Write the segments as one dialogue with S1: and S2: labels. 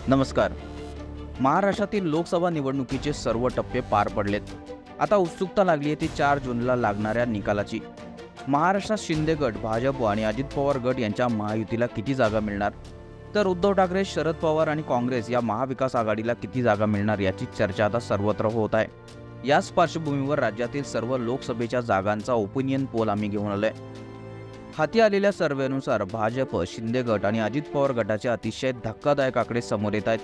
S1: नमस्कार. महाराष्ट्रातील लोकसभा निवडणुकीचे सर्व टप्पे पार पडलेत. आता उत्सुकता लागली आहे ती 4 जूनला लागणाऱ्या निकालाची. महाराष्ट्रात शिंदे गट, भाजप आणि अजित पवार गट यांच्या महायुतीला किती जागा मिळणार, तर उद्धव ठाकरे, शरद पवार आणि काँग्रेस या महाविकास आघाडीला किती जागा मिळणार याची चर्चा आता सर्वत्र होत आहे. याच पार्श्वभूमीवर राज्यातील सर्व लोकसभेच्या जागांचा ओपिनियन पोल आम्ही घेऊन आलोय. हाती आलेल्या सर्व्हेनुसार भाजप, शिंदे गट आणि अजित पवार गटाचे अतिशय धक्कादायक आकडे समोर येत आहेत.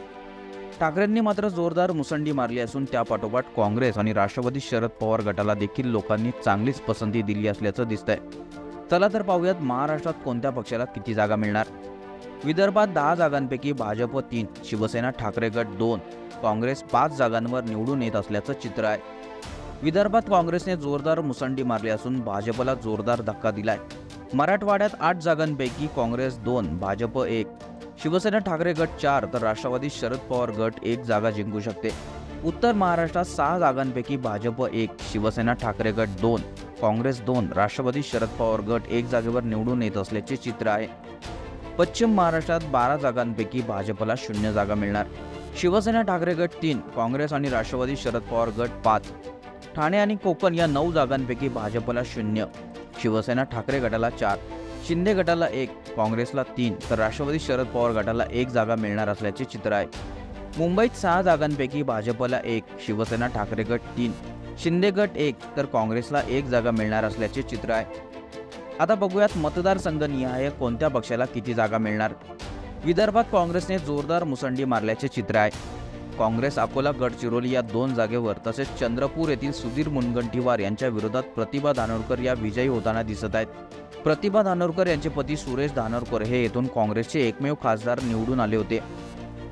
S1: ठाकरेंनी मात्र जोरदार मुसंडी मारली असून त्यापाठोपाठ काँग्रेस आणि राष्ट्रवादी शरद पवार गटाला देखील लोकांनी चांगलीच पसंती दिली असल्याचं दिसतंय. चला तर पाहूयात महाराष्ट्रात कोणत्या पक्षाला किती जागा मिळणार. विदर्भात 10 जागांपैकी भाजप 3, शिवसेना ठाकरे गट 2, काँग्रेस 5 जागांवर निवडून येत असल्याचं चित्र आहे. विदर्भात काँग्रेसने जोरदार मुसंडी मारली असून भाजपला जोरदार धक्का दिलाय. मराठवाड्यात 8 जागांपैकी काँग्रेस 2, भाजप 1, शिवसेना ठाकरे गट 4 तर राष्ट्रवादी शरद पवार गट 1 जागा जिंकू शकते. उत्तर महाराष्ट्रात 6 जागांपैकी भाजप 1, शिवसेना ठाकरे गट 2, काँग्रेस 2, राष्ट्रवादी शरद पवार गट 1 जागेवर निवडून येत असल्याचे चित्र आहे. पश्चिम महाराष्ट्रात 12 जागांपैकी भाजपला 0 जागा मिळणार. शिवसेना ठाकरे गट 3, काँग्रेस आणि राष्ट्रवादी शरद पवार गट 5, ठाणे आणि कोकण या 9 जागांपैकी भाजपला 0, शिवसेना ठाकरे गटाला 4, शिंदे गटाला 1, काँग्रेसला 3 तर राष्ट्रवादी शरद पवार गटाला 1 जागा मिळणार असल्याचे चित्र आहे. मुंबईत 6 जागांपैकी भाजपला 1, शिवसेना ठाकरे गट 3, शिंदे गट 1 तर काँग्रेसला 1 जागा मिळणार असल्याचे चित्र आहे. आता बघूयात मतदारसंघनिहाय कोणत्या पक्षाला किती जागा मिळणार. विदर्भात काँग्रेसने जोरदार मुसंडी मारल्याचे चित्र आहे. काँग्रेस अकोला, गडचिरोली या 2 जागेवर तसेच चंद्रपूर येथील सुधीर मुनगंटीवार यांच्या विरोधात प्रतिभा धानोरकर या विजयी होताना दिसत आहेत. प्रतिभा धानोरकर यांचे पती सुरेश धानोरकर हे येथून काँग्रेसचे एकमेव खासदार निवडून आले होते.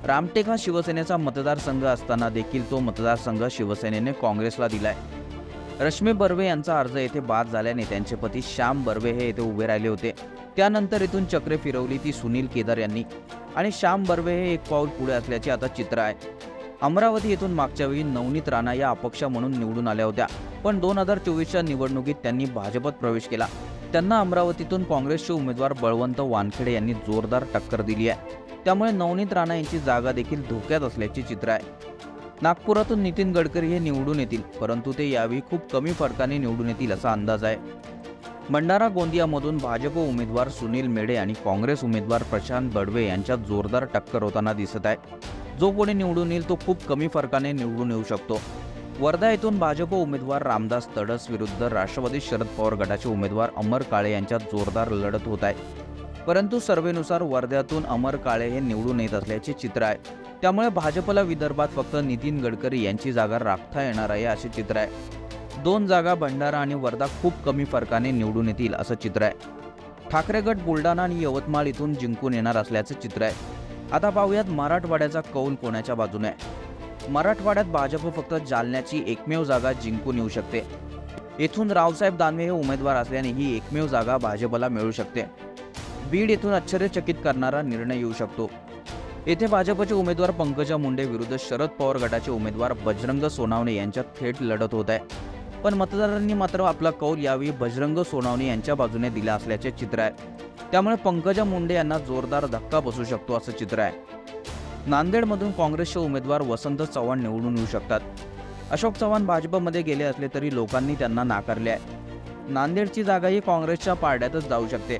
S1: रामटेक हा शिवसेनेचा मतदारसंघ असताना देखील तो मतदारसंघ शिवसेनेने काँग्रेसला दिलाय. रश्मी बर्वे यांचा अर्ज येथे बाद झाल्याने त्यांचे पती श्याम बर्वे हे येथे उभे राहिले होते. त्यानंतर इथून चक्रे फिरवली ती सुनील केदार यांनी आणि श्याम बर्वे हे एक पाऊल पुढे असल्याचे आता चित्र आहे. अमरावती येथून मागच्या वेळी नवनीत राणा या अपक्ष म्हणून निवडून आल्या होत्या, पण 2024च्या निवडणुकीत त्यांनी भाजपत प्रवेश केला. त्यांना अमरावतीतून काँग्रेसचे उमेदवार बळवंत वानखेडे यांनी जोरदार टक्कर दिली आहे. त्यामुळे नवनीत राणा यांची जागा देखील धोक्यात असल्याचे चित्र आहे. नागपुरातून नितीन गडकरी हे निवडून येतील, परंतु ते यावेळी खूप कमी फरकाने निवडून येतील असा अंदाज आहे. भंडारा गोंदियामधून भाजप उमेदवार सुनील मेढे आणि काँग्रेस उमेदवार प्रशांत बडवे यांच्यात जोरदार टक्कर होताना दिसत आहे. जो कोणी निवडून येईल तो खूप कमी फरकाने निवडून येऊ शकतो. वर्धा येथून भाजप उमेदवार रामदास तडस विरुद्ध राष्ट्रवादी शरद पवार गटाचे उमेदवार अमर काळे यांच्यात जोरदार लढत होत आहे. परंतु सर्व्हेनुसार वर्ध्यातून अमर काळे हे निवडून येत असल्याचे चित्र आहे. त्यामुळे भाजपला विदर्भात फक्त नितीन गडकरी यांची जागा राखता येणार आहे असे चित्र आहे. 2 जागा भंडारा आणि वर्धा खूप कमी फरकाने निवडून येतील असं चित्र आहे. ठाकरे गट बुलढाणा आणि यवतमाळ इथून जिंकून येणार असल्याचं चित्र आहे. आता पाहूयात मराठवाड्याचा कौल कोणाच्या बाजूने आहे. मराठवाड्यात भाजप फक्त जालन्याची एकमेव जागा जिंकून येऊ शकते. येथून रावसाहेब दानवे हे उमेदवार असल्याने ही एकमेव जागा भाजपला मिळू शकते. बीड येथून आश्चर्यचकित करणारा निर्णय येऊ शकतो. येथे भाजपचे उमेदवार पंकजा मुंडे विरुद्ध शरद पवार गटाचे उमेदवार बजरंग सोनावणे यांच्यात थेट लढत होत आहे. पण मतदारांनी मात्र आपला कौल यावेळी बजरंग सोनावणे यांच्या बाजूने दिला असल्याचे चित्र आहे. त्यामुळे पंकजा मुंडे यांना जोरदार धक्का बसू शकतो असं चित्र आहे. नांदेडमधून काँग्रेसचे उमेदवार वसंत चव्हाण निवडून येऊ शकतात. अशोक चव्हाण भाजपमध्ये गेले असले तरी लोकांनी त्यांना नाकारले आहे. नांदेडची जागाही काँग्रेसच्या पारड्यातच जाऊ शकते.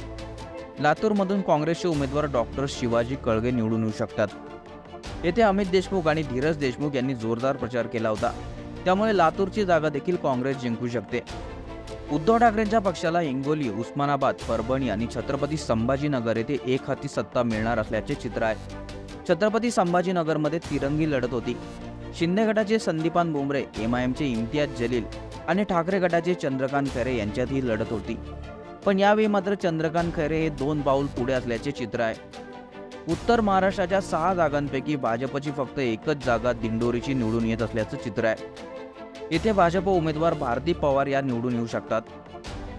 S1: लातूरमधून काँग्रेसचे उमेदवार डॉक्टर शिवाजी कळगे निवडून येऊ शकतात. येथे अमित देशमुख आणि धीरज देशमुख यांनी जोरदार प्रचार केला होता. त्यामुळे लातूरची जागा देखील काँग्रेस जिंकू शकते. उद्धव ठाकरेंच्या पक्षाला हिंगोली, उस्मानाबाद, परभणी आणि छत्रपती संभाजीनगर येथे एक हाती सत्ता मिळणार असल्याचे चित्र आहे. छत्रपती संभाजीनगरमध्ये तिरंगी लढत होती. शिंदे गटाचे संदीपान भुमरे, MIMचे इम्तियाज जलील आणि ठाकरे गटाचे चंद्रकांत खैरे यांच्यात ही लढत होती. पण यावेळी मात्र चंद्रकांत खैरे हे 2 पाऊल पुढे असल्याचे चित्र आहे. उत्तर महाराष्ट्राच्या 6 जागांपैकी भाजपची फक्त एकच जागा दिंडोरीची निवडून येत असल्याचं चित्र आहे. येथे भाजप उमेदवार भारती पवार या निवडून येऊ शकतात.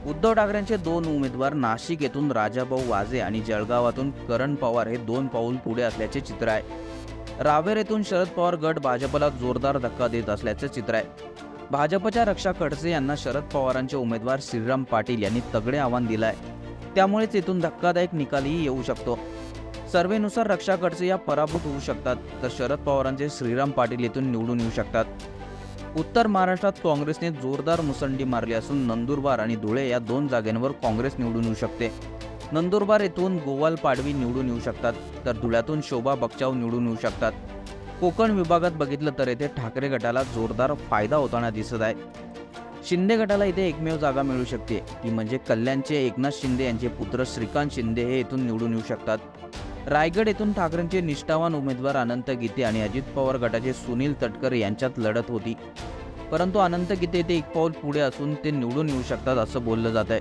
S1: उद्धव ठाकरेंचे 2 उमेदवार नाशिक येथून राजाभाऊ वाजे आणि जळगावातून करण पवार हे 2 पाऊल पुढे असल्याचे चित्र आहे. रावेर येथून शरद पवार गट भाजपला जोरदार धक्का देत असल्याचे चित्र आहे. भाजपच्या रक्षा खडसे यांना शरद पवारांचे उमेदवार श्रीराम पाटील यांनी तगडे आव्हान दिले आहे. त्यामुळेच येथून धक्कादायक निकालही येऊ शकतो. सर्वेनुसार रक्षा खडसे या पराभूत होऊ शकतात, तर शरद पवारांचे श्रीराम पाटील येथून निवडून येऊ शकतात. उत्तर महाराष्ट्रात काँग्रेसने जोरदार मुसंडी मारली असून नंदुरबार आणि धुळे या 2 जागांवर काँग्रेस निवडून येऊ शकते. नंदुरबार येथून गोवाल पाडवी निवडून येऊ शकतात, तर धुळ्यातून शोभा बच्चाव निवडून येऊ शकतात. कोकण विभागात बघितलं तर येथे ठाकरे गटाला जोरदार फायदा होताना दिसत आहे. शिंदे गटाला इथे एकमेव जागा मिळू शकते, ती म्हणजे कल्याणचे एकनाथ शिंदे यांचे पुत्र श्रीकांत शिंदे हे येथून निवडून येऊ शकतात. रायगड येथून ठाकरेंचे निष्ठावान उमेदवार अनंत गीते आणि अजित पवार गटाचे सुनील तटकरे यांच्यात लढत होती, परंतु अनंत गीते येथे एक पाऊल पुढे असून ते निवडून येऊ शकतात असं बोललं जात आहे.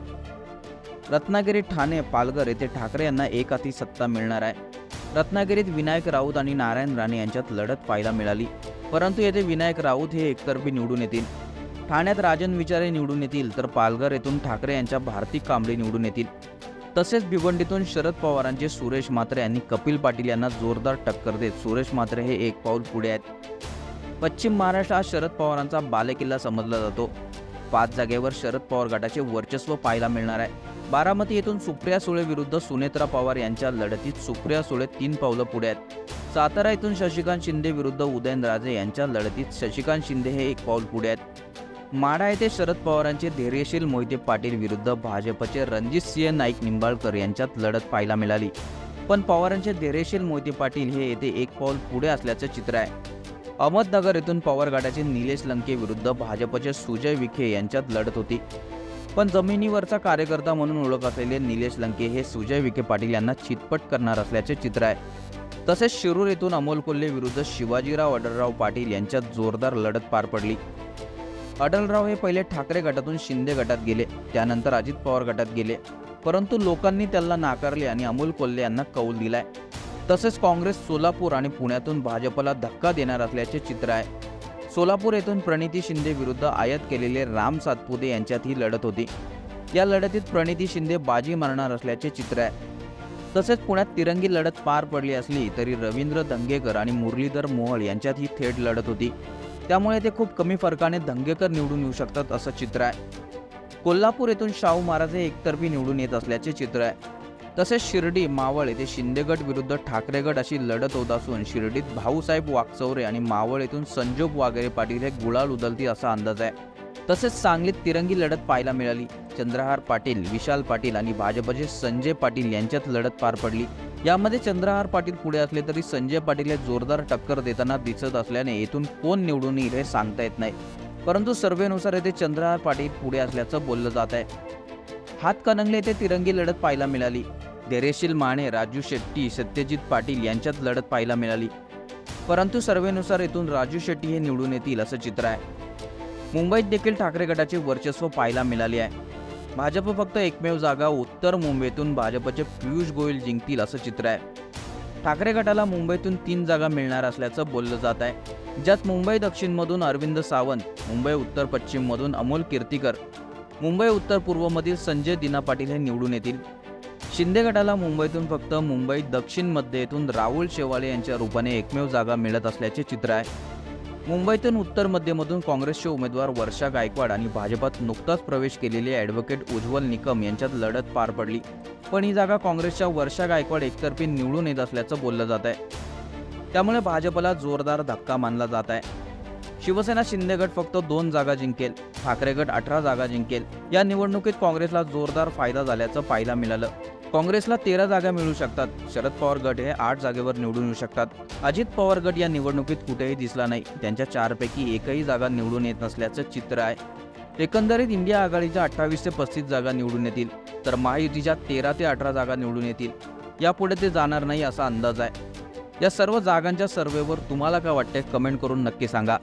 S1: रत्नागिरी, ठाणे, पालघर येथे ठाकरे यांना एक हाती सत्ता मिळणार आहे. रत्नागिरीत विनायक राऊत आणि नारायण राणे यांच्यात लढत पाहायला मिळाली, परंतु येथे विनायक राऊत हे एकतर्फी निवडून येतील. ठाण्यात राजन विचारे निवडून येतील, तर पालघर येथून ठाकरे यांच्या भारती कांबळे निवडून येतील. तसेच भिवंडीतून शरद पवारांचे सुरेश म्हात्रे यांनी कपिल पाटील यांना जोरदार टक्कर देत सुरेश म्हात्रे हे एक पाऊल पुढे आहेत. पश्चिम महाराष्ट्र हा शरद पवारांचा बालेकिल्ला समजला जातो. 5 जागेवर शरद पवार गटाचे वर्चस्व पाहायला मिळणार आहे. बारामती येथून सुप्रिया सुळे विरुद्ध सुनेत्रा पवार यांच्या लढतीत सुप्रिया सुळे 3 पावलं पुढे आहेत. सातारा येथून शशिकांत शिंदे विरुद्ध उदयनराजे यांच्या लढतीत शशिकांत शिंदे हे एक पाऊल पुढे आहेत. माढा येथे शरद पवारांचे धैर्यशील मोहिते पाटील विरुद्ध भाजपचे रणजितसिंह नाईक निंबाळकर यांच्यात लढत पाहायला मिळाली, पण पवारांचे धैर्यशील मोहिते पाटील हे येथे एक पाऊल पुढे असल्याचे चित्र आहे. अहमदनगर येथून पवार गटाचे निलेश लंके विरुद्ध भाजपचे सुजय विखे यांच्यात लढत होती, पण जमिनीवरचा कार्यकर्ता म्हणून ओळख असलेले निलेश लंके हे सुजय विखे पाटील यांना चितपट करणार असल्याचे चित्र आहे. तसेच शिरूर येथून अमोल कोल्हे विरुद्ध शिवाजीराव अडलराव पाटील यांच्यात जोरदार लढत पार पडली. अडलराव हे पहिले ठाकरे गटातून शिंदे गटात गेले, त्यानंतर अजित पवार गटात गेले, परंतु लोकांनी त्याला नाकारले आणि अमोल कोल्हे यांना कौल दिलाय. तसेच काँग्रेस सोलापूर आणि पुण्यातून भाजपला धक्का देणार असल्याचे चित्र आहे. सोलापूर येथून प्रणिती शिंदे विरुद्ध आयात केलेले राम सातपुते यांच्यात ही लढत होती. या लढतीत प्रणिती शिंदे बाजी मारणार असल्याचे चित्र आहे. तसेच पुण्यात तिरंगी लढत पार पडली असली तरी रवींद्र दंगेकर आणि मुरलीधर मोहोळ यांच्यात ही थेट लढत होती, त्यामुळे ते खूप कमी फरकाने दंगेकर निवडून येऊ शकतात असं चित्र आहे. कोल्हापूर येथून शाहू महाराज हे एकतर्फी निवडून येत असल्याचे चित्र आहे. तसेच शिर्डी, मावळ येथे शिंदे गट विरुद्ध ठाकरे गट अशी लढत होत असून शिर्डीत भाऊसाहेब वाकचौरे आणि मावळ येथून संजोग वागेरे पाटील हे गुलाल उधळतील असा अंदाज आहे. तसेच सांगलीत तिरंगी लढत पाहायला मिळाली. चंद्रहार पाटील, विशाल पाटील आणि भाजपचे संजय पाटील यांच्यात लढत पार पडली. यामध्ये चंद्रहार पाटील पुढे असले तरी संजय पाटील हे जोरदार टक्कर देताना दिसत असल्याने येथून कोण निवडून येईल हे सांगता येत नाही, परंतु सर्वेनुसार येथे चंद्रहार पाटील पुढे असल्याचं बोललं जात आहे. हातकणंगले येथे तिरंगी लढत पाहायला मिळाली. धैर्यशील माने, राजू शेट्टी, सत्यजित पाटील यांच्यात लढत पाहायला मिळाली, परंतु सर्वेनुसार येथून राजू शेट्टी हे निवडून येतील असं चित्र आहे. मुंबईत देखील ठाकरे गटाचे वर्चस्व पाहायला मिळाले आहे. भाजप फक्त एकमेव जागा उत्तर मुंबईतून भाजपचे पियुष गोयल जिंकतील असं चित्र आहे. ठाकरे गटाला मुंबईतून 3 जागा मिळणार असल्याचं बोललं जात आहे, ज्यात मुंबई दक्षिणमधून अरविंद सावंत, मुंबई उत्तर पश्चिममधून अमोल कीर्तीकर, मुंबई उत्तर पूर्वमधील संजय दिना पाटील हे निवडून येतील. शिंदे गटाला मुंबईतून फक्त मुंबई दक्षिण मध्येतून राहुल शेवाळे यांच्या रूपाने एकमेव जागा मिळत असल्याचे चित्र आहे. मुंबईतून उत्तर मध्यमधून काँग्रेसचे उमेदवार वर्षा गायकवाड आणि भाजपात नुकताच प्रवेश केलेले ॲडव्होकेट उज्ज्वल निकम यांच्यात लढत पार पडली, पण ही जागा काँग्रेसच्या वर्षा गायकवाड एकतर्फी निवडून येत असल्याचं बोललं जात आहे. त्यामुळे भाजपला जोरदार धक्का मानला जात आहे. शिवसेना शिंदे गट फक्त 2 जागा जिंकेल, ठाकरे गट 18 जागा जिंकेल. या निवडणुकीत काँग्रेसला जोरदार फायदा झाल्याचं पाहायला मिळालं. काँग्रेसला 13 जागा मिळू शकतात. शरद पवार गट हे 8 जागेवर निवडून येऊ शकतात. अजित पवार गट या निवडणुकीत कुठेही दिसला नाही. त्यांच्या 4 पैकी एकही जागा निवडून येत नसल्याचं चित्र आहे. एकंदरीत इंडिया आघाडीच्या 28 ते 35 जागा निवडून येतील, तर महायुतीच्या 13 ते 18 जागा निवडून येतील. यापुढे ते जाणार नाही असा अंदाज आहे. या सर्व जागांच्या सर्व्हेवर तुम्हाला काय वाटते कमेंट करून नक्की सांगा.